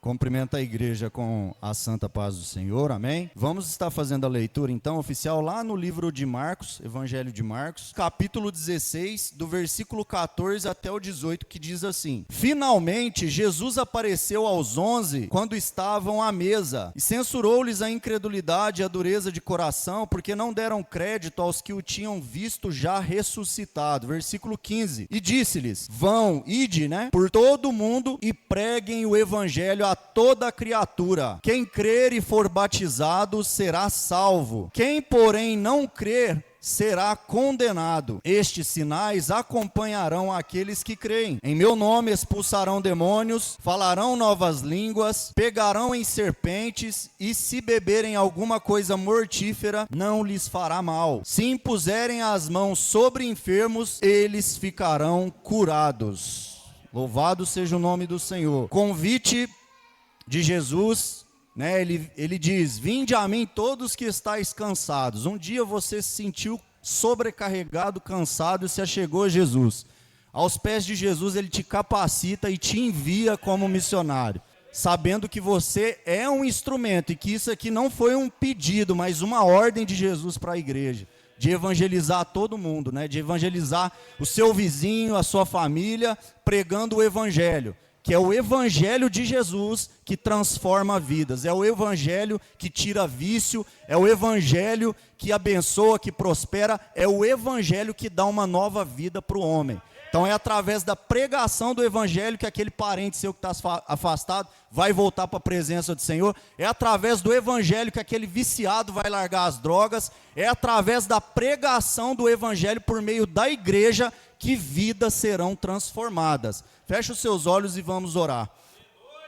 Cumprimento a igreja com a santa paz do Senhor, amém? Vamos estar fazendo a leitura então oficial lá no livro de Marcos, Evangelho de Marcos, capítulo 16, do versículo 14 até o 18, que diz assim: Finalmente Jesus apareceu aos 11 quando estavam à mesa, e censurou-lhes a incredulidade e a dureza de coração, porque não deram crédito aos que o tinham visto já ressuscitado. Versículo 15, e disse-lhes: Vão, ide, por todo o mundo e preguem o evangelho a toda a criatura. Quem crer e for batizado será salvo. Quem, porém, não crer será condenado. Estes sinais acompanharão aqueles que creem. Em meu nome expulsarão demônios, falarão novas línguas, pegarão em serpentes, e se beberem alguma coisa mortífera, não lhes fará mal. Se impuserem as mãos sobre enfermos, eles ficarão curados. Louvado seja o nome do Senhor. Convite de Jesus, ele diz: vinde a mim todos que estáis cansados. Um dia você se sentiu sobrecarregado, cansado, e se achegou a Jesus. Aos pés de Jesus ele te capacita e te envia como missionário, sabendo que você é um instrumento, e que isso aqui não foi um pedido, mas uma ordem de Jesus para a igreja, de evangelizar todo mundo, de evangelizar o seu vizinho, a sua família, pregando o evangelho, que é o evangelho de Jesus que transforma vidas, é o evangelho que tira vício, é o evangelho que abençoa, que prospera, é o evangelho que dá uma nova vida para o homem. Então é através da pregação do evangelho que aquele parente seu que está afastado vai voltar para a presença do Senhor. É através do evangelho que aquele viciado vai largar as drogas. É através da pregação do evangelho por meio da igreja que vidas serão transformadas. Feche os seus olhos e vamos orar.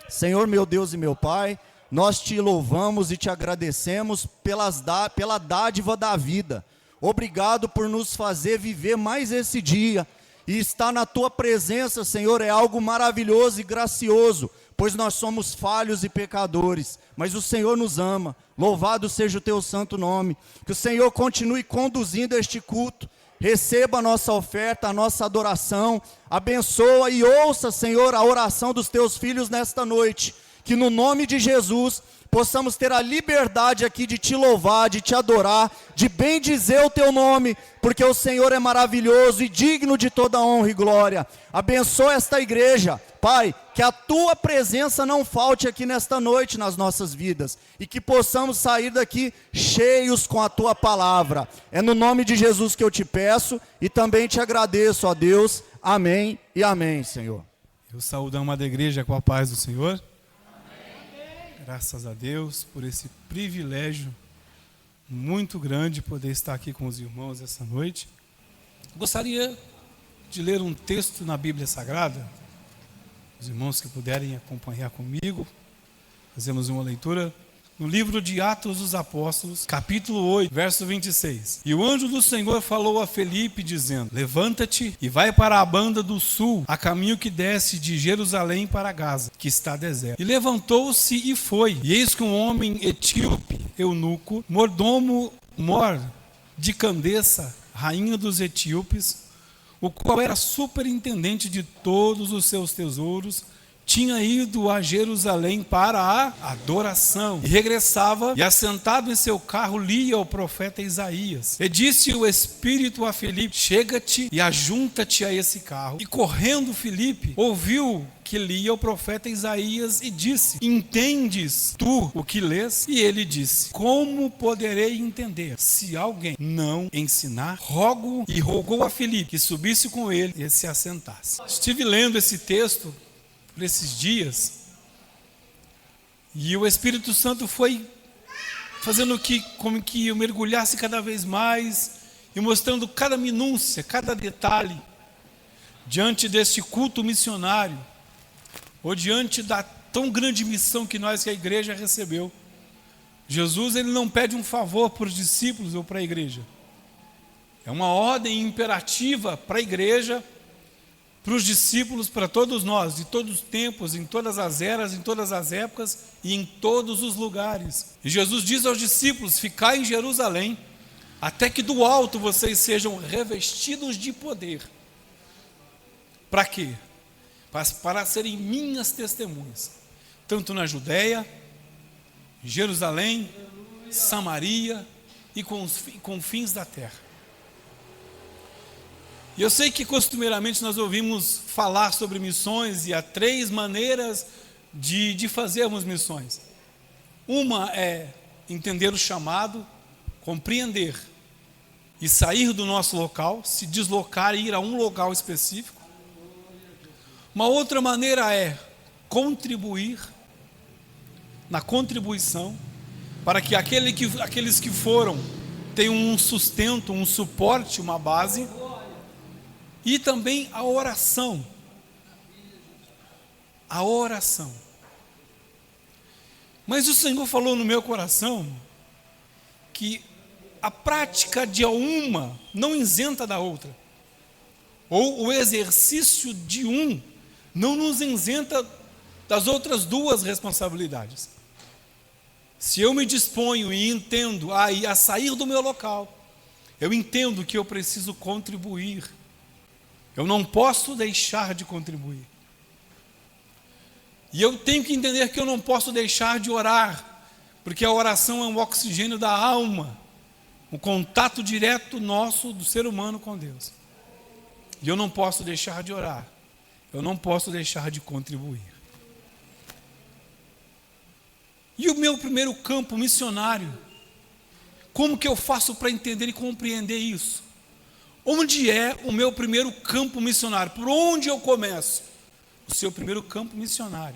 Senhor, meu Deus e meu Pai, nós te louvamos e te agradecemos pela dádiva da vida. Obrigado por nos fazer viver mais esse dia. E estar na tua presença, Senhor, é algo maravilhoso e gracioso, pois nós somos falhos e pecadores, mas o Senhor nos ama. Louvado seja o teu santo nome. Que o Senhor continue conduzindo este culto. Receba a nossa oferta, a nossa adoração. Abençoa e ouça, Senhor, a oração dos teus filhos nesta noite. Que no nome de Jesus possamos ter a liberdade aqui de te louvar, de te adorar, de bendizer o teu nome, porque o Senhor é maravilhoso e digno de toda honra e glória. Abençoa esta igreja, Pai, que a tua presença não falte aqui nesta noite nas nossas vidas, e que possamos sair daqui cheios com a tua palavra. É no nome de Jesus que eu te peço e também te agradeço, ó Deus. Amém e amém, Senhor. Eu saúdo a amada igreja com a paz do Senhor. Graças a Deus por esse privilégio muito grande poder estar aqui com os irmãos essa noite. Gostaria de ler um texto na Bíblia Sagrada. Os irmãos que puderem acompanhar comigo, fazemos uma leitura no livro de Atos dos Apóstolos, capítulo 8, verso 26. E o anjo do Senhor falou a Felipe, dizendo: levanta-te e vai para a banda do sul, a caminho que desce de Jerusalém para Gaza, que está deserto. E levantou-se e foi. E eis que um homem etíope, eunuco, mordomo mor de Candace, rainha dos etíopes, o qual era superintendente de todos os seus tesouros, tinha ido a Jerusalém para a adoração, e regressava, e assentado em seu carro lia o profeta Isaías. E disse o Espírito a Felipe: chega-te e ajunta-te a esse carro. E correndo Felipe ouviu que lia o profeta Isaías e disse: entendes tu o que lês? E ele disse: como poderei entender, se alguém não ensinar? Rogo, e rogou a Felipe que subisse com ele e se assentasse. Estive lendo esse texto por esses dias, e o Espírito Santo foi fazendo como que eu mergulhasse cada vez mais, e mostrando cada minúcia, cada detalhe, diante deste culto missionário, ou diante da tão grande missão que a igreja recebeu. Jesus, ele não pede um favor para os discípulos ou para a igreja, é uma ordem imperativa para a igreja, para os discípulos, para todos nós, de todos os tempos, em todas as eras, em todas as épocas e em todos os lugares. E Jesus diz aos discípulos: ficai em Jerusalém, até que do alto vocês sejam revestidos de poder. Para quê? Para serem minhas testemunhas. tanto na Judéia, Jerusalém, Samaria e confins da terra. E eu sei que costumeiramente nós ouvimos falar sobre missões e há 3 maneiras de fazermos missões. Uma é entender o chamado, compreender e sair do nosso local, se deslocar e ir a um local específico. Uma outra maneira é contribuir, na contribuição, para que aqueles que foram tenham um sustento, um suporte, uma base. E também a oração. A oração. Mas o Senhor falou no meu coração que a prática de uma não isenta da outra. Ou o exercício de um não nos isenta das outras 2 responsabilidades. Se eu me disponho e entendo a sair do meu local, eu entendo que eu preciso contribuir. Eu não posso deixar de contribuir. E eu tenho que entender que eu não posso deixar de orar, porque a oração é um oxigênio da alma, um contato direto nosso, do ser humano com Deus. E eu não posso deixar de orar, eu não posso deixar de contribuir. E o meu primeiro campo missionário, como que eu faço para entender e compreender isso? Onde é o meu primeiro campo missionário? Por onde eu começo? O seu primeiro campo missionário.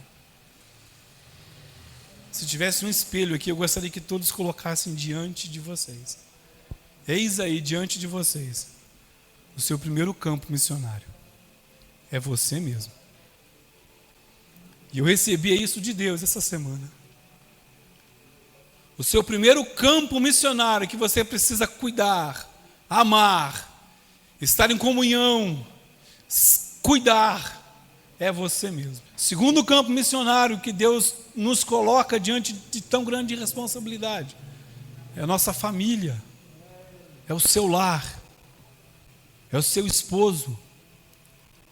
Se tivesse um espelho aqui, eu gostaria que todos colocassem diante de vocês. Eis aí, diante de vocês, o seu primeiro campo missionário. É você mesmo. E eu recebi isso de Deus essa semana. O seu primeiro campo missionário que você precisa cuidar, amar, estar em comunhão, cuidar, é você mesmo. Segundo campo missionário que Deus nos coloca diante de tão grande responsabilidade, é a nossa família, é o seu lar, é o seu esposo,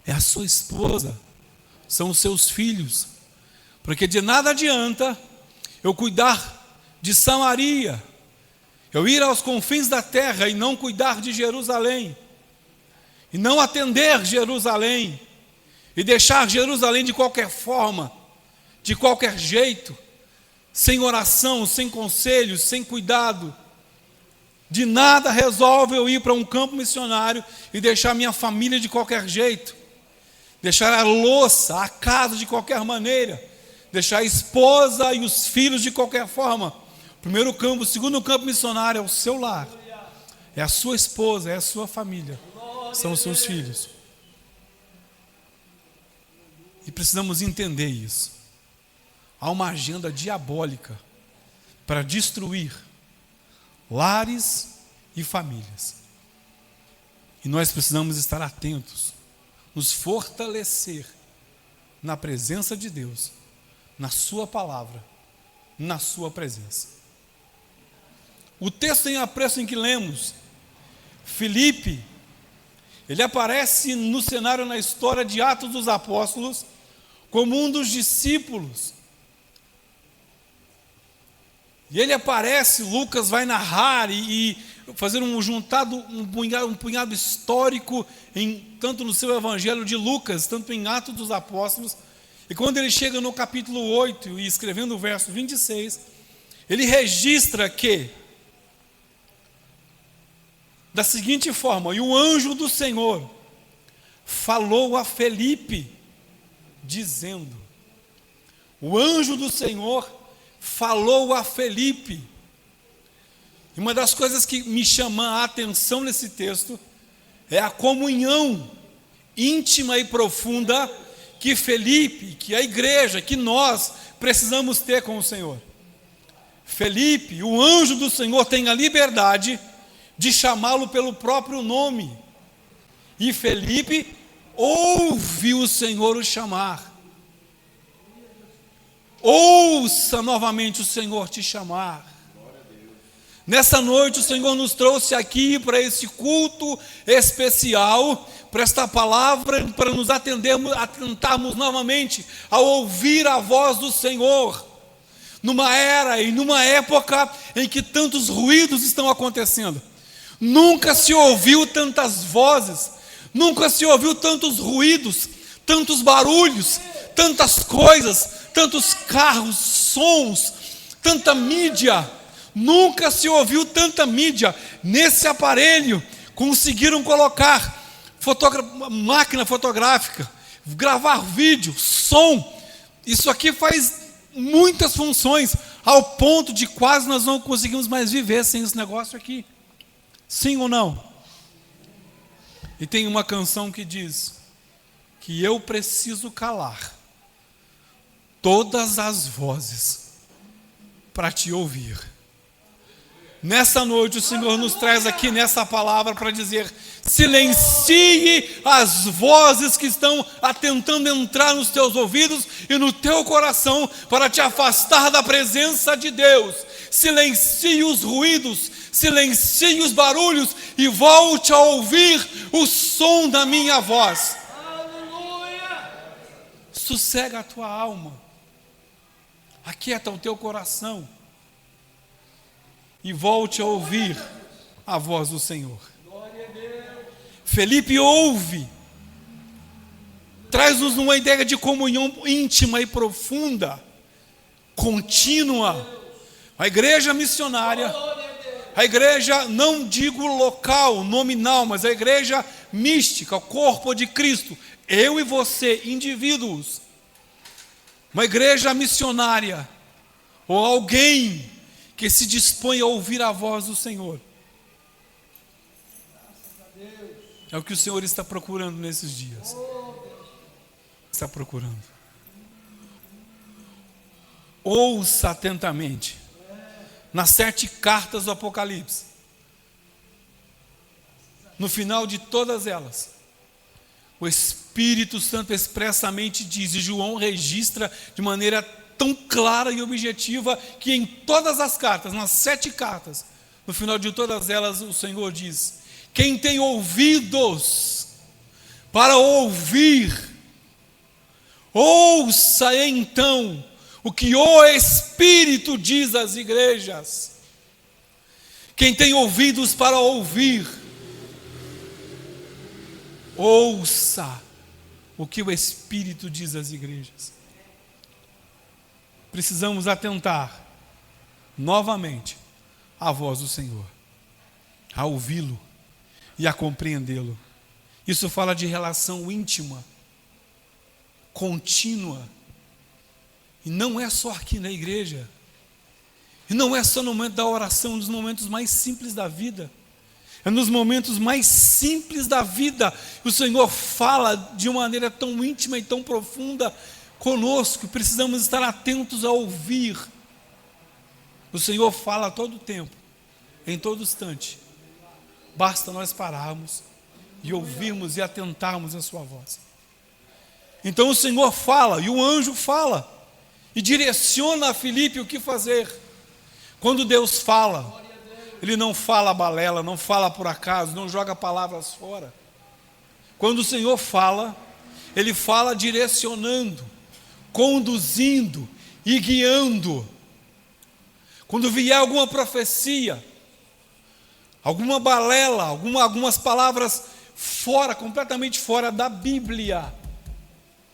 é a sua esposa, são os seus filhos, porque de nada adianta eu cuidar de Samaria, eu ir aos confins da terra e não cuidar de Jerusalém, e não atender Jerusalém, e deixar Jerusalém de qualquer forma, de qualquer jeito, sem oração, sem conselhos, sem cuidado. De nada resolve eu ir para um campo missionário e deixar minha família de qualquer jeito, deixar a louça, a casa de qualquer maneira, deixar a esposa e os filhos de qualquer forma. Primeiro campo, o segundo campo missionário é o seu lar, é a sua esposa, é a sua família, são os seus filhos. E precisamos entender isso. Há uma agenda diabólica para destruir lares e famílias. E nós precisamos estar atentos, nos fortalecer na presença de Deus, na sua palavra, na sua presença. O texto em apreço em que lemos, Filipe, ele aparece no cenário, na história de Atos dos Apóstolos, como um dos discípulos. E ele aparece, Lucas vai narrar e fazer um punhado histórico, tanto no seu evangelho de Lucas, tanto em Atos dos Apóstolos. E quando ele chega no capítulo 8, e escrevendo o verso 26, ele registra que, da seguinte forma: e o anjo do Senhor falou a Filipe, dizendo. O anjo do Senhor falou a Filipe. E uma das coisas que me chama a atenção nesse texto é a comunhão íntima e profunda que Filipe, que a igreja, que nós precisamos ter com o Senhor. Filipe, o anjo do Senhor, tem a liberdade de chamá-lo pelo próprio nome. E Filipe ouve o Senhor o chamar. Ouça novamente o Senhor te chamar. Nessa noite o Senhor nos trouxe aqui para esse culto especial, para esta palavra, para nos atentarmos novamente a ouvir a voz do Senhor, numa era e numa época em que tantos ruídos estão acontecendo. Nunca se ouviu tantas vozes, nunca se ouviu tantos ruídos, tantos barulhos, tantas coisas, tantos carros, sons, tanta mídia. Nunca se ouviu tanta mídia. Nesse aparelho conseguiram colocar máquina fotográfica, gravar vídeo, som. Isso aqui faz muitas funções, ao ponto de quase nós não conseguimos mais viver sem esse negócio aqui. Sim ou não? E tem uma canção que diz que eu preciso calar todas as vozes para te ouvir. Nessa noite o Senhor nos traz aqui nessa palavra para dizer: silencie as vozes que estão tentando entrar nos teus ouvidos e no teu coração para te afastar da presença de Deus. Silencie os ruídos, silencie os barulhos e volte a ouvir o som da minha voz. Aleluia! Sossega a tua alma, aquieta o teu coração e volte a ouvir a voz do Senhor. Felipe ouve, traz-nos uma ideia de comunhão íntima e profunda, contínua. A igreja missionária, a igreja, não digo local, nominal, mas a igreja mística, o corpo de Cristo, eu e você, indivíduos. Uma igreja missionária, ou alguém que se dispõe a ouvir a voz do Senhor. É o que o Senhor está procurando nesses dias. Está procurando. Ouça atentamente. Nas 7 cartas do Apocalipse, no final de todas elas, o Espírito Santo expressamente diz, e João registra de maneira tão clara e objetiva, que em todas as cartas, nas 7 cartas, no final de todas elas, o Senhor diz: quem tem ouvidos para ouvir, ouça então o que o Espírito diz às igrejas. Quem tem ouvidos para ouvir, ouça o que o Espírito diz às igrejas. Precisamos atentar novamente à voz do Senhor, a ouvi-lo e a compreendê-lo. Isso fala de relação íntima, contínua. E não é só aqui na igreja. E não é só no momento da oração, nos momentos mais simples da vida. É nos momentos mais simples da vida que o Senhor fala de uma maneira tão íntima e tão profunda conosco. Precisamos estar atentos a ouvir. O Senhor fala a todo tempo, em todo instante. Basta nós pararmos e ouvirmos e atentarmos a sua voz. Então o Senhor fala e o anjo fala e direciona a Filipe o que fazer. Quando Deus fala, Ele não fala balela, não fala por acaso, não joga palavras fora. Quando o Senhor fala, Ele fala direcionando, conduzindo e guiando. Quando vier alguma profecia, alguma balela, algumas palavras fora, completamente fora da Bíblia,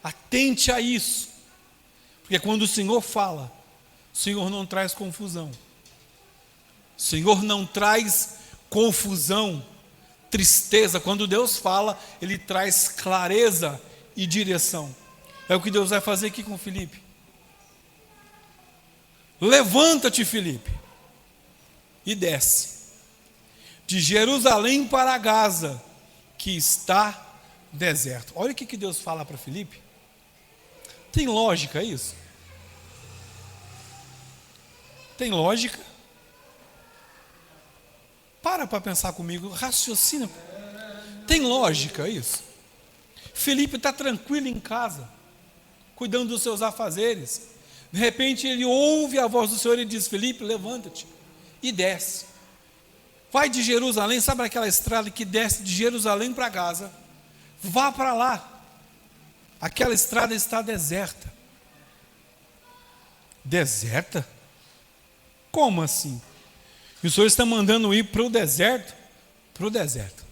atente a isso. Porque quando o Senhor fala, o Senhor não traz confusão. O Senhor não traz confusão, tristeza. Quando Deus fala, Ele traz clareza e direção. É o que Deus vai fazer aqui com Filipe. Levanta-te, Filipe, e desce de Jerusalém para Gaza, que está deserto. Olha o que Deus fala para Filipe. Tem lógica isso? Tem lógica? Para pensar comigo, raciocina. Tem lógica isso? Filipe está tranquilo em casa, cuidando dos seus afazeres. De repente ele ouve a voz do Senhor e diz: Filipe, levanta-te e desce. vai de Jerusalém, sabe aquela estrada que desce de Jerusalém para Gaza? Vá para lá. Aquela estrada está deserta. Deserta? Como assim? E o Senhor está mandando ir para o deserto? Para o deserto.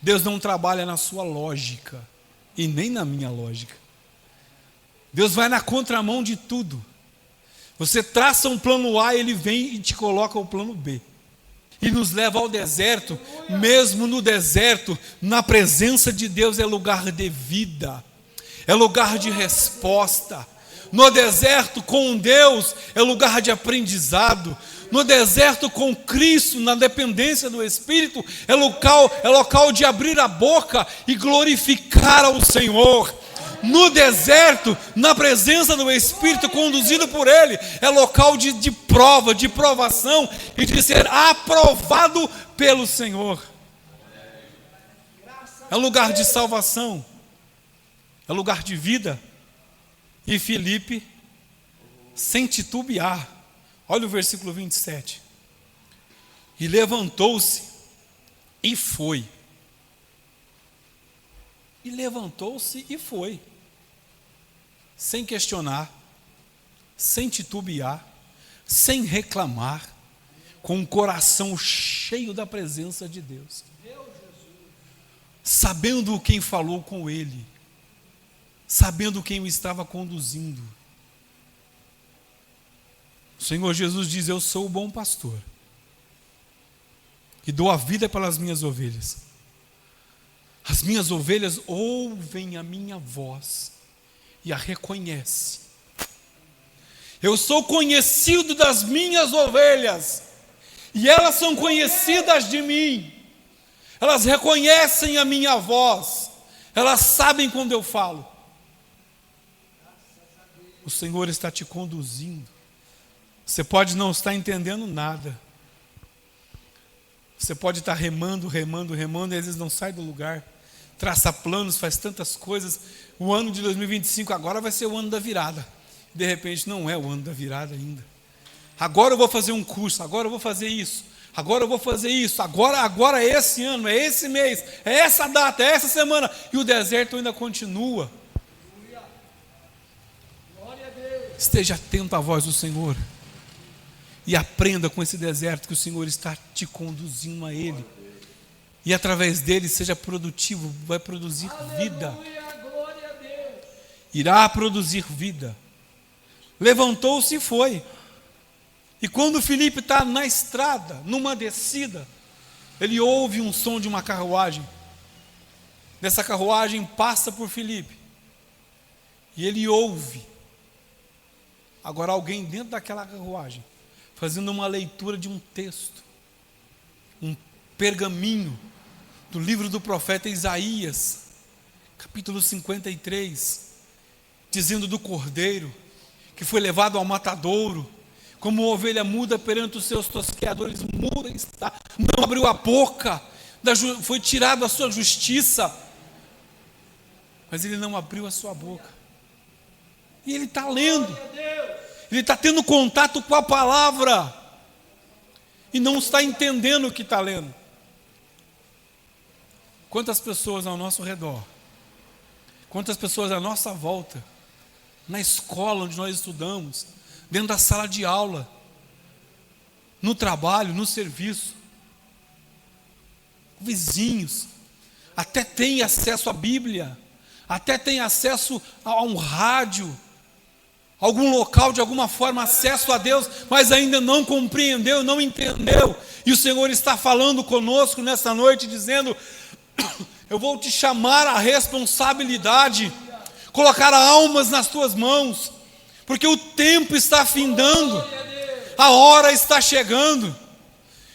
Deus não trabalha na sua lógica e nem na minha lógica. Deus vai na contramão de tudo. Você traça um plano A, Ele vem e te coloca o plano B. E nos leva ao deserto. Mesmo no deserto, na presença de Deus é lugar de vida, é lugar de resposta. No deserto com Deus é lugar de aprendizado. No deserto com Cristo, na dependência do Espírito, é local de abrir a boca e glorificar ao Senhor. No deserto, na presença do Espírito, conduzido por Ele, é local de prova, de provação e de ser aprovado pelo Senhor. É lugar de salvação, é lugar de vida. E Filipe, sem titubear, olha o versículo 27. E levantou-se e foi. E levantou-se e foi. Sem questionar, sem titubear, sem reclamar, com o coração cheio da presença de Deus. Sabendo quem falou com ele, sabendo quem o estava conduzindo. O Senhor Jesus diz: eu sou o bom pastor, e dou a vida pelas minhas ovelhas. As minhas ovelhas ouvem a minha voz e a reconhecem. Eu sou conhecido das minhas ovelhas, e elas são conhecidas de mim. Elas reconhecem a minha voz, elas sabem quando eu falo. O Senhor está te conduzindo. Você pode não estar entendendo nada. Você pode estar remando, e às vezes não sai do lugar. Traça planos, faz tantas coisas. O ano de 2025 agora vai ser o ano da virada. De repente não é o ano da virada ainda. Agora eu vou fazer um curso, agora eu vou fazer isso, agora eu vou fazer isso, agora é esse ano, é esse mês, é essa data, é essa semana. E o deserto ainda continua. Esteja atento à voz do Senhor e aprenda com esse deserto que o Senhor está te conduzindo a Ele, e através dele seja produtivo, vai produzir vida, irá produzir vida. Levantou-se e foi. E quando Filipe está na estrada, numa descida, ele ouve um som de uma carruagem. Dessa carruagem passa por Filipe, e ele ouve agora alguém dentro daquela carruagem, fazendo uma leitura de um texto, um pergaminho, do livro do profeta Isaías, capítulo 53, dizendo do cordeiro, que foi levado ao matadouro, como ovelha muda perante os seus tosqueadores, muda está, não abriu a boca, foi tirado a sua justiça, mas ele não abriu a sua boca, e ele está lendo, ele está tendo contato com a palavra, e não está entendendo o que está lendo. Quantas pessoas ao nosso redor, quantas pessoas à nossa volta, na escola onde nós estudamos, dentro da sala de aula, no trabalho, no serviço, vizinhos, até têm acesso à Bíblia, até têm acesso a um rádio, algum local de alguma forma, acesso a Deus, mas ainda não compreendeu, não entendeu, e o Senhor está falando conosco nessa noite, dizendo: eu vou te chamar à responsabilidade, colocar almas nas tuas mãos, porque o tempo está findando, a hora está chegando,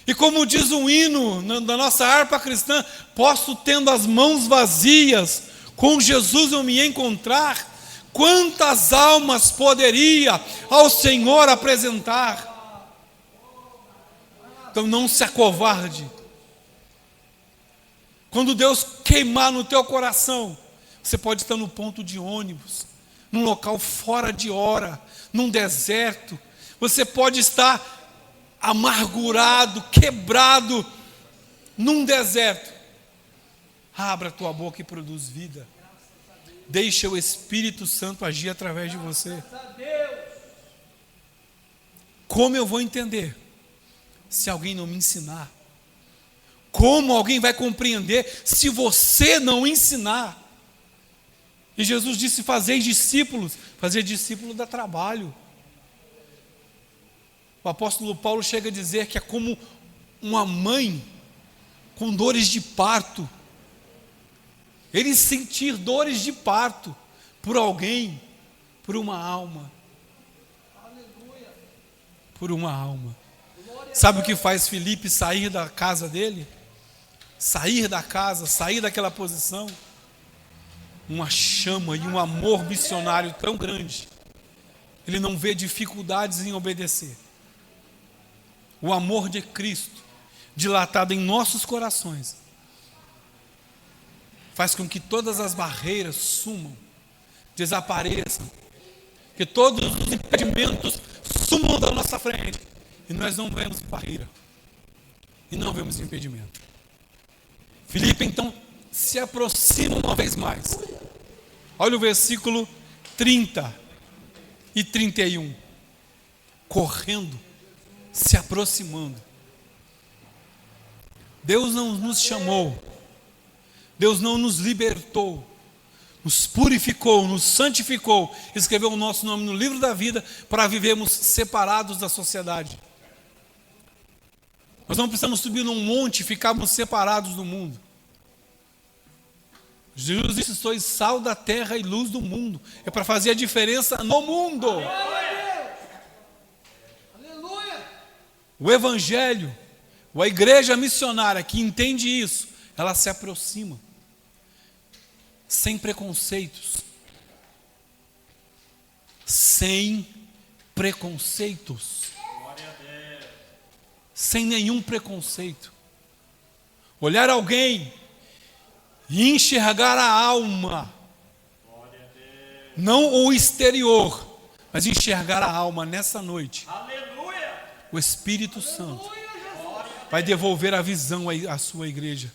e como diz um hino da nossa harpa cristã: posso, tendo as mãos vazias, com Jesus eu me encontrar, quantas almas poderia ao Senhor apresentar? Então não se acovarde. Quando Deus queimar no teu coração, você pode estar no ponto de ônibus, num local fora de hora, num deserto, você pode estar amargurado, quebrado, num deserto. Abra a tua boca e produz vida. Deixa o Espírito Santo agir através de você. Como eu vou entender se alguém não me ensinar? Como alguém vai compreender se você não ensinar? E Jesus disse: fazeis discípulos. Fazer discípulo dá trabalho. O apóstolo Paulo chega a dizer que é como uma mãe com dores de parto. Ele sentir dores de parto por alguém, por uma alma. Por uma alma. Sabe o que faz Filipe sair da casa dele? Sair da casa, sair daquela posição? Uma chama e um amor missionário tão grande. Ele não vê dificuldades em obedecer. O amor de Cristo, dilatado em nossos corações, faz com que todas as barreiras sumam, desapareçam, que todos os impedimentos sumam da nossa frente, e nós não vemos barreira, e não vemos impedimento. Filipe então se aproxima uma vez mais. Olha o versículo 30 e 31. Correndo, se aproximando. Deus não nos chamou, Deus não nos libertou, nos purificou, nos santificou, escreveu o nosso nome no livro da vida para vivermos separados da sociedade. Nós não precisamos subir num monte e ficarmos separados do mundo. Jesus disse: sois sal da terra e luz do mundo. É para fazer a diferença no mundo. O Evangelho, a igreja missionária que entende isso, ela se aproxima, sem preconceitos. Sem preconceitos. Sem nenhum preconceito. Olhar alguém e enxergar a alma, não o exterior, mas enxergar a alma nessa noite. O Espírito Santo vai devolver a visão à sua igreja.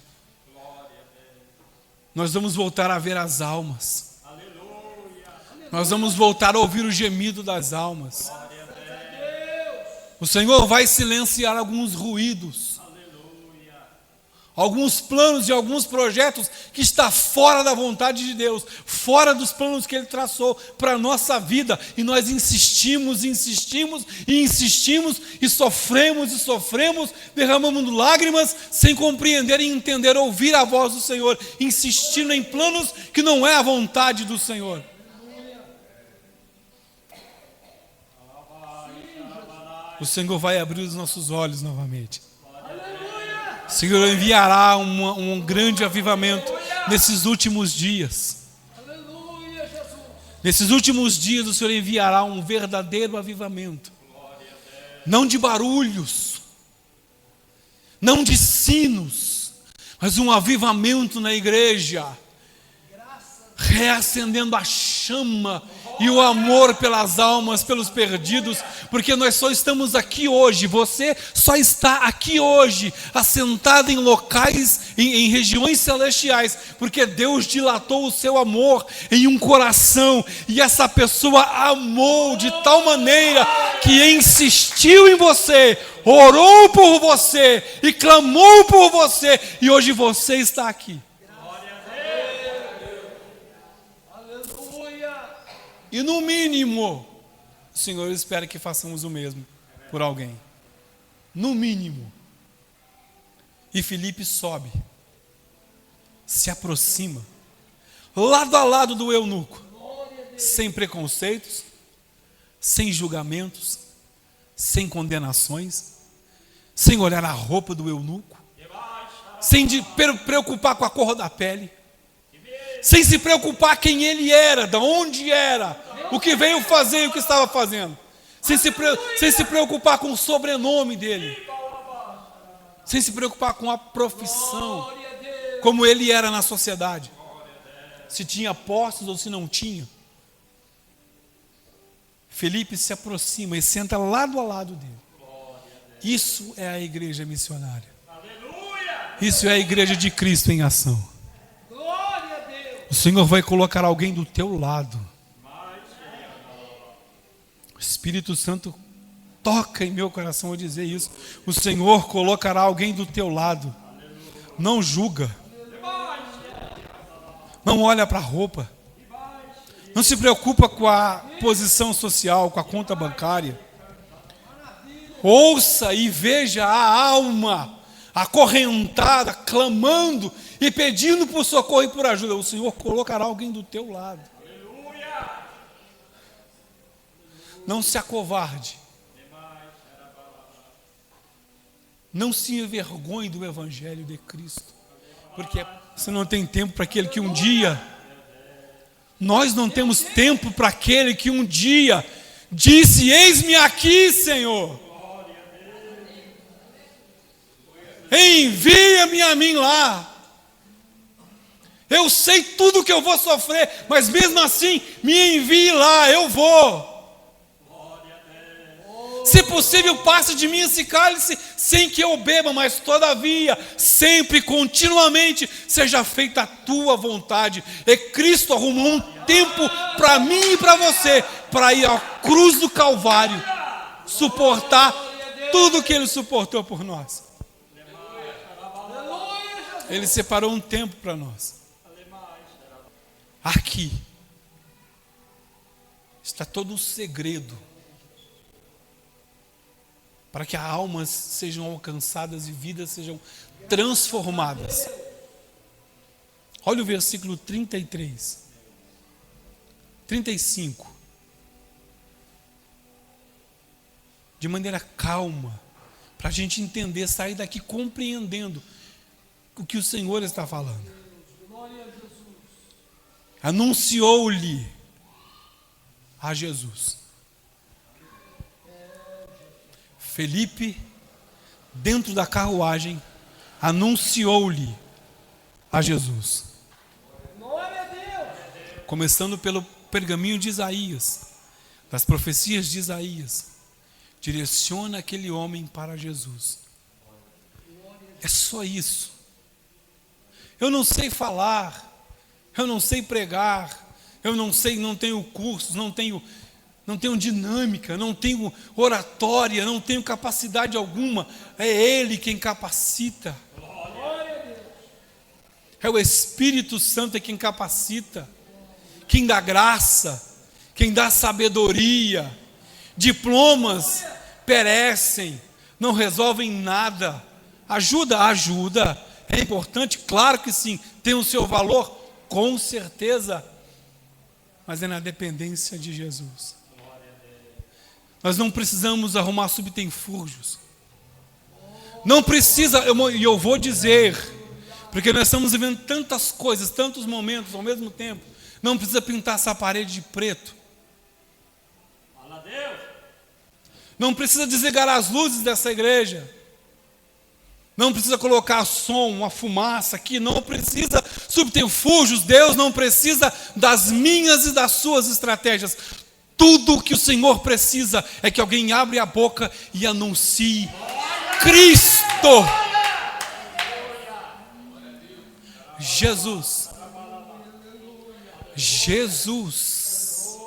Nós vamos voltar a ver as almas. Nós vamos voltar a ouvir o gemido das almas. O Senhor vai silenciar alguns ruídos, alguns planos e alguns projetos que está fora da vontade de Deus, fora dos planos que Ele traçou para a nossa vida, e nós insistimos, e sofremos, derramamos lágrimas, sem compreender e entender, ouvir a voz do Senhor, insistindo em planos que não é a vontade do Senhor. O Senhor vai abrir os nossos olhos novamente. O Senhor enviará um grande avivamento nesses últimos dias. Nesses últimos dias o Senhor enviará um verdadeiro avivamento. Não de barulhos, não de sinos, mas um avivamento na igreja, reacendendo a chama e o amor pelas almas, pelos perdidos, porque nós só estamos aqui hoje, você só está aqui hoje, assentado em locais, em regiões celestiais, porque Deus dilatou o seu amor em um coração, e essa pessoa amou de tal maneira que insistiu em você, orou por você e clamou por você, e hoje você está aqui. E no mínimo, o Senhor espera que façamos o mesmo por alguém. No mínimo. E Filipe sobe, se aproxima, lado a lado do eunuco, sem preconceitos, sem julgamentos, sem condenações, sem olhar a roupa do eunuco, sem preocupar com a cor da pele, sem se preocupar quem ele era, de onde era, o que veio fazer e o que estava fazendo, sem se preocupar com o sobrenome dele, sem se preocupar com a profissão, como ele era na sociedade, se tinha postos ou se não tinha. Filipe se aproxima e senta lado a lado dele Isso é a igreja missionária. Isso é a igreja de Cristo em ação. O Senhor vai colocar alguém do teu lado. O Espírito Santo toca em meu coração ao dizer isso. O Senhor colocará alguém do teu lado. Não julga. Não olha para a roupa. Não se preocupa com a posição social, com a conta bancária. Ouça e veja a alma acorrentada, clamando e pedindo por socorro e por ajuda. O Senhor colocará alguém do teu lado. Não se acovarde. Não se envergonhe do Evangelho de Cristo. Porque você não tem tempo para aquele que um dia... Nós não temos tempo para aquele que um dia disse: eis-me aqui, Senhor. Envia-me a mim lá. Eu sei tudo que eu vou sofrer, mas mesmo assim, me envie lá, eu vou. Se possível, passe de mim esse cálice sem que eu beba, mas todavia, sempre, continuamente, seja feita a tua vontade. E Cristo arrumou um tempo para mim e para você, para ir à cruz do Calvário, suportar tudo que Ele suportou por nós. Ele separou um tempo para nós. Aqui está todo o segredo para que almas sejam alcançadas e vidas sejam transformadas. Olha o versículo 33, 35. De maneira calma, para a gente entender, sair daqui compreendendo o que o Senhor está falando. Anunciou-lhe a Jesus. Felipe, dentro da carruagem, anunciou-lhe a Jesus. Começando pelo pergaminho de Isaías, das profecias de Isaías, direciona aquele homem para Jesus. É só isso. Eu não sei falar, eu não sei pregar, eu não tenho cursos, não tenho dinâmica, não tenho oratória, não tenho capacidade alguma. É Ele quem capacita. É o Espírito Santo quem capacita, quem dá graça, quem dá sabedoria. Diplomas perecem, não resolvem nada. Ajuda. É importante, claro que sim, tem o seu valor, com certeza. Mas é na dependência de Jesus. Nós não precisamos arrumar subterfúgios. Não precisa, eu vou dizer, porque nós estamos vivendo tantas coisas, tantos momentos ao mesmo tempo. Não precisa pintar essa parede de preto. Fala a Deus. Não precisa desligar as luzes dessa igreja. Não precisa colocar som, uma fumaça aqui. Não precisa subterfúgios. Deus não precisa das minhas e das suas estratégias. Tudo o que o Senhor precisa é que alguém abra a boca e anuncie Cristo. Jesus. Jesus.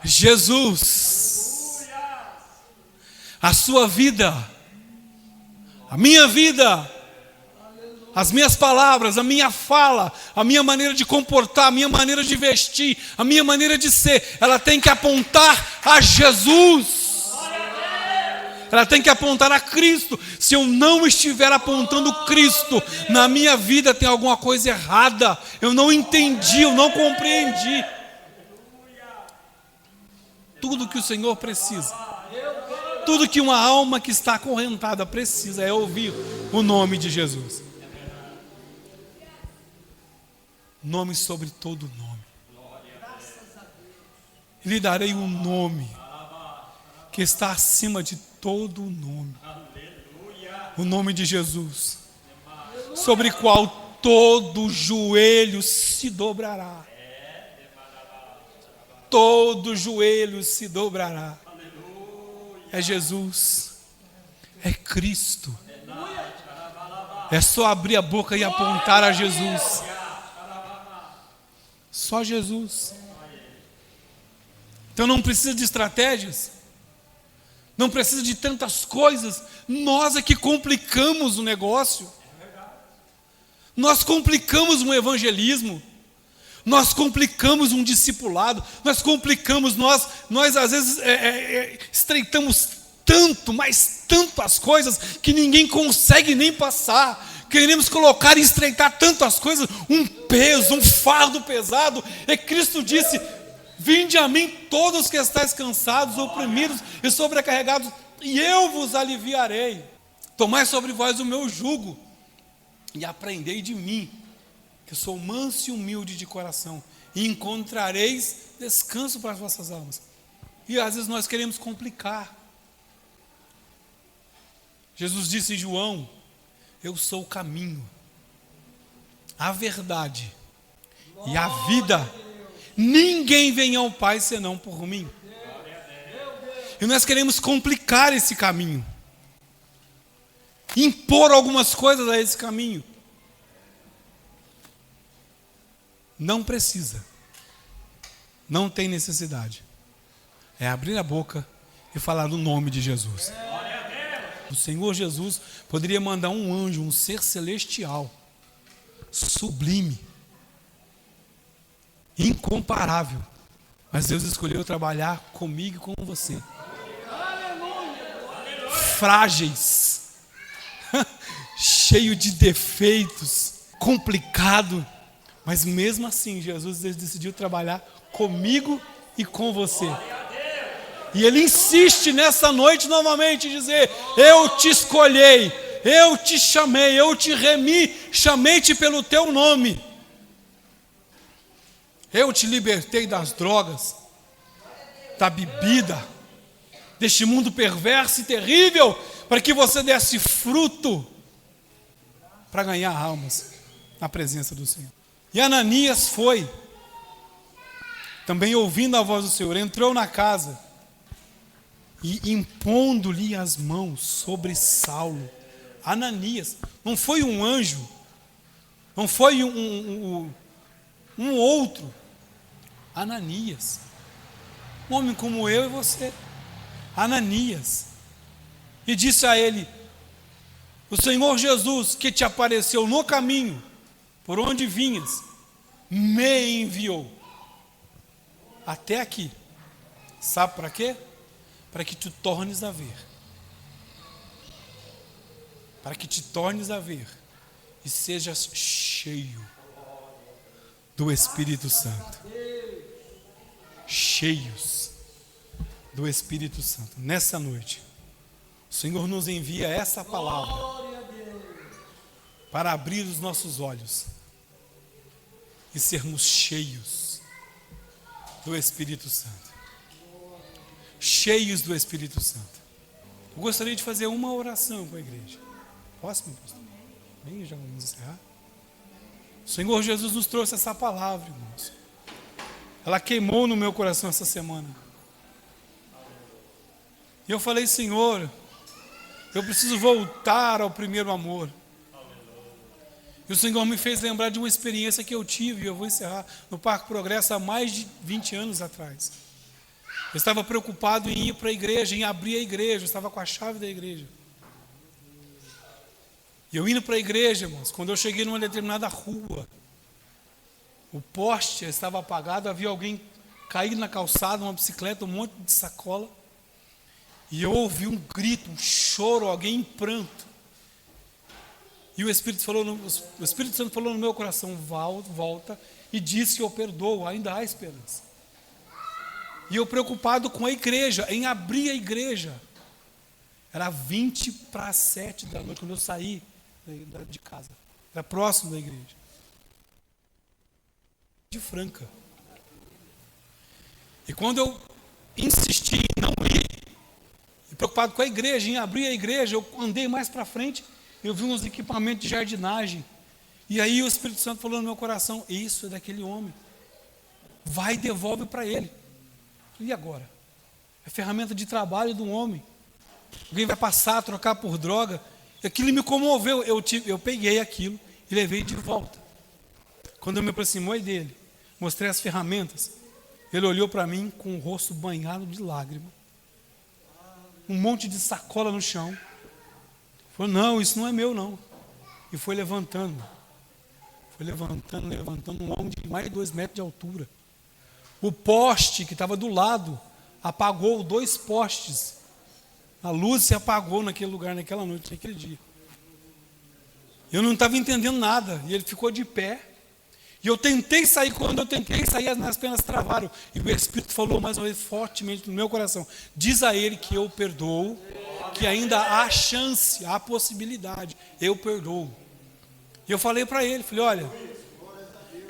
Jesus. A sua vida, a minha vida, as minhas palavras, a minha fala, a minha maneira de comportar, a minha maneira de vestir, a minha maneira de ser, ela tem que apontar a Jesus. Ela tem que apontar a Cristo. Se eu não estiver apontando Cristo, na minha vida tem alguma coisa errada. Eu não entendi, eu não compreendi. Tudo que o Senhor precisa, tudo que uma alma que está acorrentada precisa é ouvir o nome de Jesus. Nome sobre todo nome. Lhe darei um nome que está acima de todo nome. O nome de Jesus, sobre o qual todo joelho se dobrará. Todo joelho se dobrará. É Jesus. é Cristo. É só abrir a boca e apontar a Jesus. Só Jesus. Então não precisa de estratégias. Não precisa de tantas coisas. Nós é que complicamos o negócio. Nós complicamos um evangelismo. Nós complicamos um discipulado. Nós complicamos, nós às vezes estreitamos tanto, mas tanto as coisas que ninguém consegue nem passar. Queremos colocar e estreitar tanto as coisas, um peso, um fardo pesado. E Cristo disse: vinde a mim todos que estáis cansados, oprimidos e sobrecarregados, e eu vos aliviarei. Tomai sobre vós o meu jugo e aprendei de mim, que sou manso e humilde de coração, e encontrareis descanso para as vossas almas. E às vezes nós queremos complicar. Jesus disse em João: eu sou o caminho, a verdade e a vida. Ninguém vem ao Pai senão por mim. E nós queremos complicar esse caminho, impor algumas coisas a esse caminho. Não precisa, não tem necessidade. É abrir a boca e falar no nome de Jesus. O Senhor Jesus poderia mandar um anjo, um ser celestial, sublime, incomparável, mas Deus escolheu trabalhar comigo e com você. Frágeis, cheio de defeitos, complicado, mas mesmo assim Jesus decidiu trabalhar comigo e com você. E Ele insiste nessa noite novamente, dizer: eu te escolhi, eu te chamei, eu te remi, chamei-te pelo teu nome. Eu te libertei das drogas, da bebida, deste mundo perverso e terrível, para que você desse fruto para ganhar almas na presença do Senhor. E Ananias foi, também ouvindo a voz do Senhor, entrou na casa e impondo-lhe as mãos sobre Saulo. Ananias, não foi um anjo, não foi um outro. Ananias, um homem como eu e você. Ananias, e disse a ele: o Senhor Jesus, que te apareceu no caminho por onde vinhas, me enviou até aqui. Sabe para quê? Para que te tornes a ver. Para que te tornes a ver e sejas cheio do Espírito Santo. Cheios do Espírito Santo. Nessa noite, o Senhor nos envia essa palavra para abrir os nossos olhos e sermos cheios do Espírito Santo. Cheios do Espírito Santo. Eu gostaria de fazer uma oração com a igreja. Posso, meu pastor? Bem, já vamos encerrar. O Senhor Jesus nos trouxe essa palavra, irmãos. Ela queimou no meu coração essa semana. E eu falei: Senhor, eu preciso voltar ao primeiro amor. E o Senhor me fez lembrar de uma experiência que eu tive, e eu vou encerrar, no Parque Progresso há mais de 20 anos atrás. Eu estava preocupado em ir para a igreja, em abrir a igreja, eu estava com a chave da igreja. E eu indo para a igreja, irmãos, quando eu cheguei numa determinada rua, o poste estava apagado, havia alguém caído na calçada, uma bicicleta, um monte de sacola. E eu ouvi um grito, um choro, alguém em pranto. E o Espírito Santo falou no meu coração: volta e disse que eu perdoo, ainda há esperança. E eu preocupado com a igreja, em abrir a igreja. Era 6:20 da noite, quando eu saí de casa. Era próximo da igreja. De Franca. E quando eu insisti em não ir, e preocupado com a igreja, em abrir a igreja, eu andei mais para frente, eu vi uns equipamentos de jardinagem. E aí o Espírito Santo falou no meu coração: isso é daquele homem. Vai e devolve para ele. E agora? É ferramenta de trabalho do homem. Alguém vai passar, trocar por droga. Aquilo me comoveu. Eu peguei aquilo e levei de volta. Quando eu me aproximei dele, mostrei as ferramentas, ele olhou para mim com o rosto banhado de lágrimas. Um monte de sacola no chão. Falou, não, isso não é meu não. E foi levantando. Levantando um homem de mais de 2 metros de altura. O poste que estava do lado apagou 2 postes. A luz se apagou naquele lugar, naquela noite, naquele dia. Eu não estava entendendo nada. E ele ficou de pé. E eu tentei sair, quando eu tentei sair, as minhas pernas travaram. E o Espírito falou mais uma vez fortemente no meu coração. Diz a ele que eu perdoo, que ainda há chance, há possibilidade. Eu perdoo. E eu falei para ele, olha,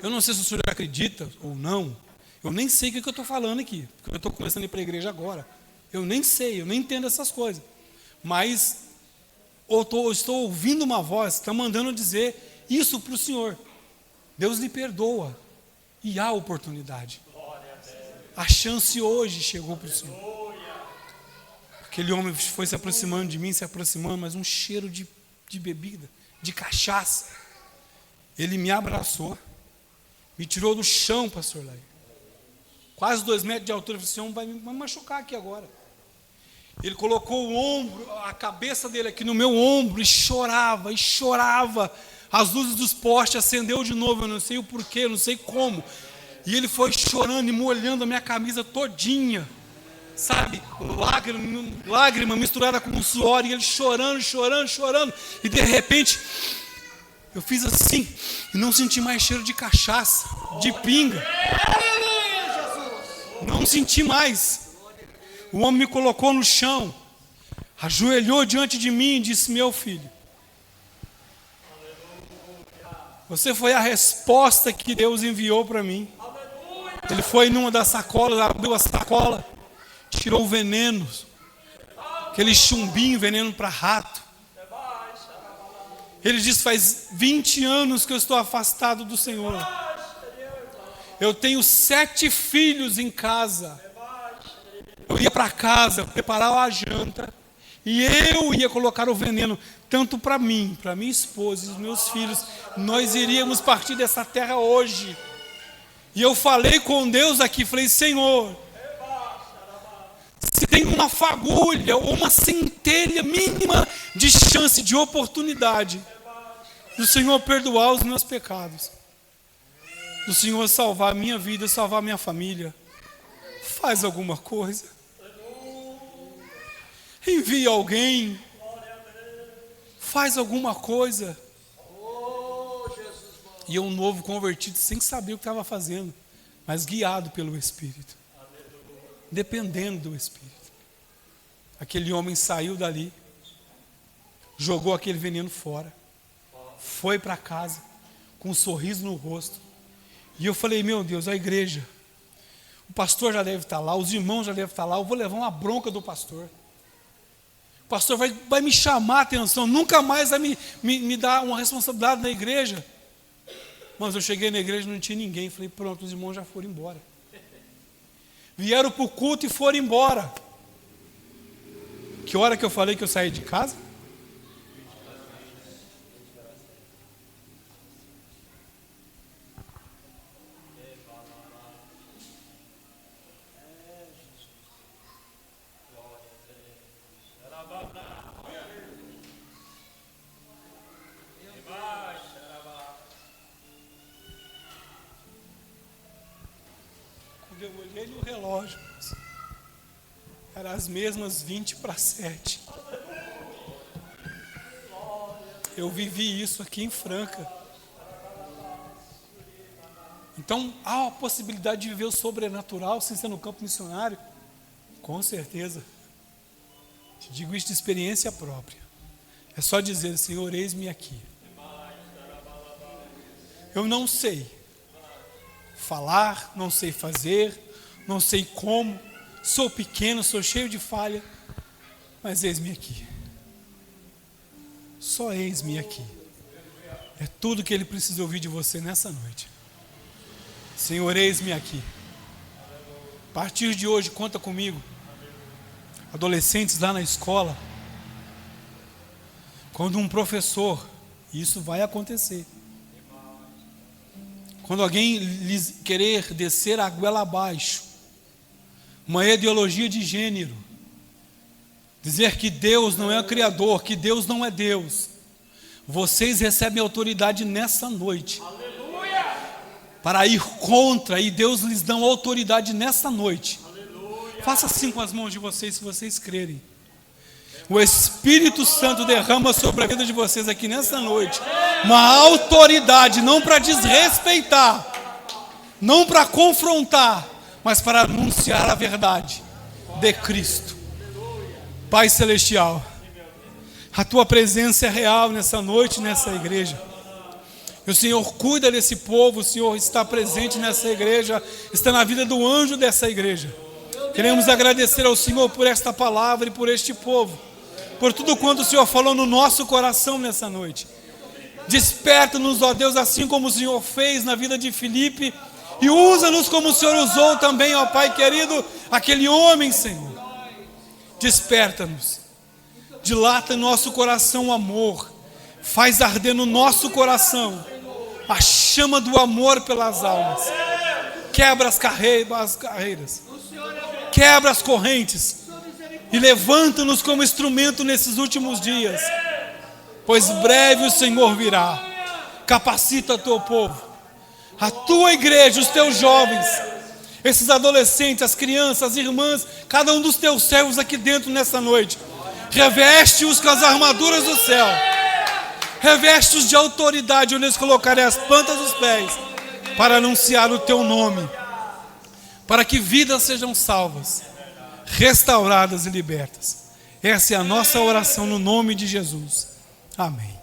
eu não sei se o senhor acredita ou não. Eu nem sei o que eu estou falando aqui. Porque eu estou começando a ir para a igreja agora. Eu nem sei, eu nem entendo essas coisas. Mas eu estou ouvindo uma voz que está mandando dizer isso para o senhor. Deus lhe perdoa. E há oportunidade. A chance hoje chegou para o senhor. Aquele homem foi se aproximando de mim, mas um cheiro de bebida, de cachaça. Ele me abraçou, me tirou do chão, pastor Laí. Quase 2 metros de altura. Eu falei, senhor, vai me machucar aqui agora. Ele colocou o ombro, a cabeça dele aqui no meu ombro e chorava, As luzes dos postes acendeu de novo, eu não sei o porquê, eu não sei como. E ele foi chorando e molhando a minha camisa todinha. Sabe, lágrima misturada com suor, e ele chorando. E de repente, eu fiz assim, e não senti mais cheiro de cachaça, de pinga. Não senti mais. O homem me colocou no chão, ajoelhou diante de mim e disse, meu filho, você foi a resposta que Deus enviou para mim. Ele foi numa das sacolas, abriu a sacola, tirou o veneno, aquele chumbinho, veneno para rato. Ele disse, faz 20 anos que eu estou afastado do Senhor. Eu tenho 7 filhos em casa. Eu ia para casa, preparar a janta, e eu ia colocar o veneno, tanto para mim, para minha esposa e os meus filhos. Nós iríamos partir dessa terra hoje. E eu falei com Deus aqui, falei, Senhor, se tem uma fagulha ou uma centelha mínima de chance, de oportunidade, do Senhor perdoar os meus pecados, do Senhor salvar a minha vida, salvar a minha família, faz alguma coisa. Envia alguém, faz alguma coisa. E eu, um novo convertido, sem saber o que estava fazendo, mas guiado pelo Espírito, dependendo do Espírito. Aquele homem saiu dali, jogou aquele veneno fora, foi para casa com um sorriso no rosto. E eu falei, meu Deus, a igreja, o pastor já deve estar lá, os irmãos já devem estar lá, eu vou levar uma bronca do pastor. O pastor vai me chamar a atenção, nunca mais vai me dar uma responsabilidade na igreja. Mas eu cheguei na igreja e não tinha ninguém. Falei, pronto, os irmãos já foram embora. Vieram para o culto e foram embora. Que hora que eu falei que eu saí de casa? Eu olhei no relógio, eram as mesmas 20:07. Eu vivi isso aqui em Franca. Então, há a possibilidade de viver o sobrenatural sem ser no campo missionário? Com certeza. Te digo isso de experiência própria. É só dizer, Senhor, eis-me aqui. Eu não sei falar, não sei fazer, não sei como, sou pequeno, sou cheio de falha, mas eis-me aqui. Só eis-me aqui. É tudo que Ele precisa ouvir de você nessa noite. Senhor, eis-me aqui. A partir de hoje, conta comigo. Adolescentes lá na escola, Quando um professor, isso vai acontecer, quando alguém lhes querer descer a goela abaixo, uma ideologia de gênero, dizer que Deus não é o Criador, que Deus não é Deus, vocês recebem autoridade nessa noite, aleluia, para ir contra, e Deus lhes dá autoridade nessa noite, aleluia. Faça assim com as mãos de vocês, se vocês crerem. O Espírito Santo derrama sobre a vida de vocês aqui nessa noite uma autoridade, não para desrespeitar, não para confrontar, mas para anunciar a verdade de Cristo. Pai Celestial, a Tua presença é real nessa noite, nessa igreja. E o Senhor cuida desse povo, o Senhor está presente nessa igreja, está na vida do anjo dessa igreja. Queremos agradecer ao Senhor por esta palavra e por este povo, por tudo quanto o Senhor falou no nosso coração nessa noite. Desperta-nos, ó Deus, assim como o Senhor fez na vida de Filipe, e usa-nos como o Senhor usou também, ó Pai querido, aquele homem, Senhor. Desperta-nos, dilata em nosso coração o amor, faz arder no nosso coração a chama do amor pelas almas. Quebra as carreiras, quebra as correntes, e levanta-nos como instrumento nesses últimos dias, pois breve o Senhor virá. Capacita o teu povo, a tua igreja, os teus jovens, esses adolescentes, as crianças, as irmãs, cada um dos teus servos aqui dentro nessa noite. Reveste-os com as armaduras do céu, reveste-os de autoridade, onde eles colocarem as plantas dos pés, para anunciar o teu nome, para que vidas sejam salvas, restauradas e libertas. Essa é a nossa oração no nome de Jesus. Amém.